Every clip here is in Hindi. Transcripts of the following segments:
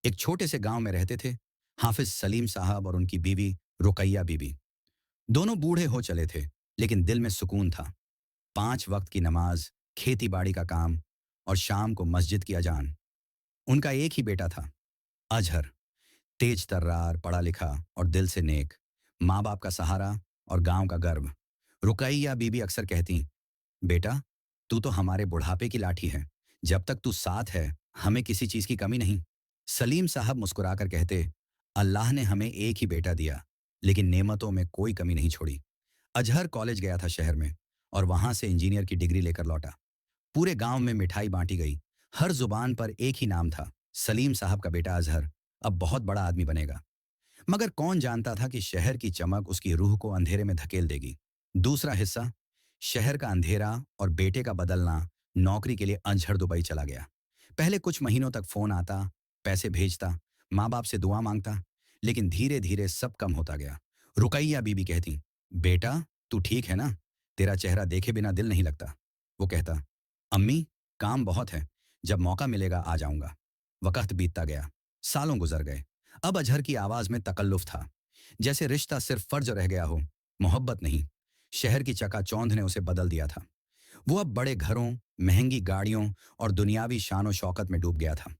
एक छोटे से गांव में रहते थे हाफिज सलीम साहब और उनकी बीवी रुकैया बीबी। दोनों बूढ़े हो चले थे, लेकिन दिल में सुकून था। 5 वक्त की नमाज, खेती बाड़ी का काम और शाम को मस्जिद की अजान। उनका एक ही बेटा था, अजहर। तेज तर्रार, पढ़ा लिखा और दिल से नेक। माँ बाप का सहारा और गांव का गर्व। रुकैया बीबी अक्सर कहती, बेटा, तू तो हमारे बुढ़ापे की लाठी है। जब तक तू साथ है, हमें किसी चीज की कमी नहीं। सलीम साहब मुस्कुराकर कहते, अल्लाह ने हमें एक ही बेटा दिया, लेकिन नेमतों में कोई कमी नहीं छोड़ी। अजहर कॉलेज गया था शहर में, और वहां से इंजीनियर की डिग्री लेकर लौटा। पूरे गांव में मिठाई बांटी गई। हर जुबान पर एक ही नाम था, सलीम साहब का बेटा अजहर अब बहुत बड़ा आदमी बनेगा। मगर कौन जानता था कि शहर की चमक उसकी रूह को अंधेरे में धकेल देगी। दूसरा हिस्सा, शहर का अंधेरा और बेटे का बदलना। नौकरी के लिए अजहर दुबई चला गया। पहले कुछ महीनों तक फोन आता, पैसे भेजता, माँ बाप से दुआ मांगता, लेकिन धीरे धीरे सब कम होता गया। रुकैया बीबी कहती, बेटा, तू ठीक है ना? तेरा चेहरा देखे बिना दिल नहीं लगता। वो कहता, अम्मी, काम बहुत है, जब मौका मिलेगा आ जाऊंगा। वक्त बीतता गया, सालों गुजर गए। अब अजहर की आवाज में तकल्लुफ था, जैसे रिश्ता सिर्फ फर्ज रह गया हो, मोहब्बत नहीं। शहर की चकाचौंध ने उसे बदल दिया था। वो अब बड़े घरों, महंगी गाड़ियों और दुनियावी शानो शौकत में डूब गया था।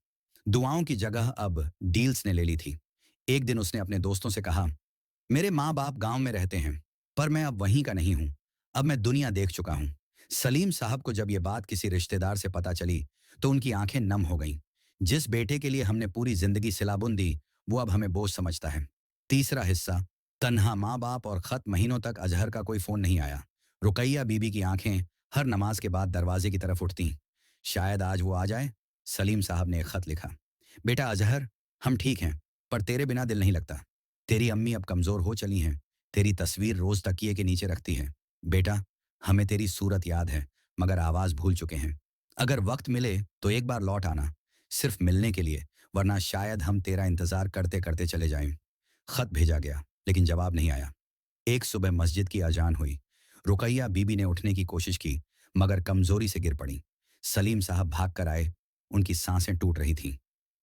दुआओं की जगह अब डील्स ने ले ली थी। एक दिन उसने अपने दोस्तों से कहा, मेरे माँ बाप गांव में रहते हैं, पर मैं अब वहीं का नहीं हूं। अब मैं दुनिया देख चुका हूं। सलीम साहब को जब ये बात किसी रिश्तेदार से पता चली, तो उनकी आंखें नम हो गईं। जिस बेटे के लिए हमने पूरी जिंदगी सिलाबुन दी, वो अब हमें बोझ समझता है। तीसरा हिस्सा, तन्हा माँ बाप और खत। महीनों तक अजहर का कोई फोन नहीं आया। रुकैया बीबी की आंखें हर नमाज के बाद दरवाजे की तरफ उठती। शायद आज वो आ जाए। सलीम साहब ने एक खत लिखा, बेटा अजहर, हम ठीक हैं, पर तेरे बिना दिल नहीं लगता। तेरी अम्मी अब कमजोर हो चली हैं। तेरी तस्वीर रोज तकिए के नीचे रखती है। बेटा, हमें तेरी सूरत याद है, मगर आवाज भूल चुके हैं। अगर वक्त मिले तो एक बार लौट आना, सिर्फ मिलने के लिए, वरना शायद हम तेरा इंतजार करते करते चले जाएं। खत भेजा गया, लेकिन जवाब नहीं आया। एक सुबह मस्जिद की अजान हुई। रुकैया बीबी ने उठने की कोशिश की, मगर कमजोरी से गिर पड़ी। सलीम साहब भाग कर आए। उनकी सांसें टूट रही थीं।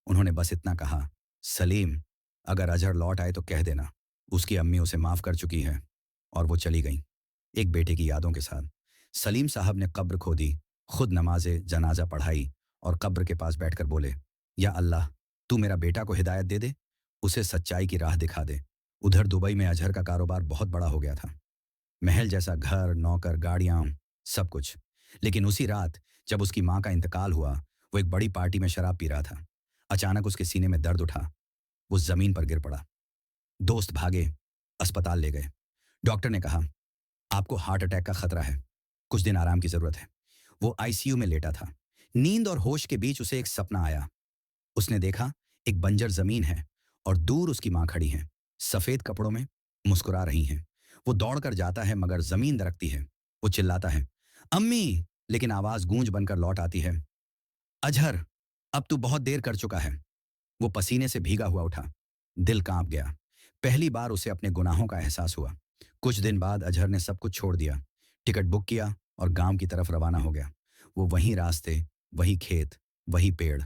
उन्होंने बस इतना कहा, सलीम, अगर अजहर लौट आए तो कह देना, उसकी अम्मी उसे माफ कर चुकी है। और वो चली गई, एक बेटे की यादों के साथ। सलीम साहब ने कब्र खोदी, खुद नमाजे जनाजा पढ़ाई और कब्र के पास बैठकर बोले, या अल्लाह, तू मेरा बेटा को हिदायत दे दे, उसे सच्चाई की राह दिखा दे। उधर दुबई में अजहर का कारोबार बहुत बड़ा हो गया था। महल जैसा घर, नौकर, गाड़ियां, सब कुछ। लेकिन उसी रात जब उसकी माँ का इंतकाल हुआ, वो एक बड़ी पार्टी में शराब पी रहा था। अचानक उसके सीने में दर्द उठा। वो जमीन पर गिर पड़ा। दोस्त भागे, अस्पताल ले गए। डॉक्टर ने कहा, आपको हार्ट अटैक का खतरा है, कुछ दिन आराम की जरूरत है। वो आईसीयू में लेटा था। नींद और होश के बीच उसे एक सपना आया। उसने देखा, एक बंजर जमीन है और दूर उसकी मां खड़ी है, सफेद कपड़ों में, मुस्कुरा रही हैं। वो दौड़कर जाता है, मगर जमीन दरकती है। वो चिल्लाता है, अम्मी, लेकिन आवाज गूंज बनकर लौट आती है, अजहर, अब तू बहुत देर कर चुका है। वो पसीने से भीगा हुआ उठा। दिल कांप गया। पहली बार उसे अपने गुनाहों का एहसास हुआ। कुछ दिन बाद अजहर ने सब कुछ छोड़ दिया, टिकट बुक किया और गांव की तरफ रवाना हो गया। वो वही रास्ते, वही खेत, वही पेड़,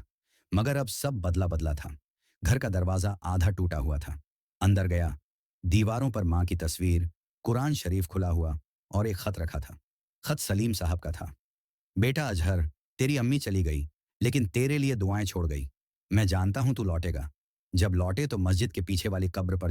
मगर अब सब बदला बदला था। घर का दरवाजा आधा टूटा हुआ था। अंदर गया, दीवारों पर मां की तस्वीर, कुरान शरीफ खुला हुआ और एक खत रखा था। खत सलीम साहब का था, बेटा अजहर, तेरी अम्मी चली गई, लेकिन तेरे लिए दुआएं छोड़ गई। मैं जानता हूं तू लौटेगा। जब लौटे तो मस्जिद के पीछे वाली कब्र पर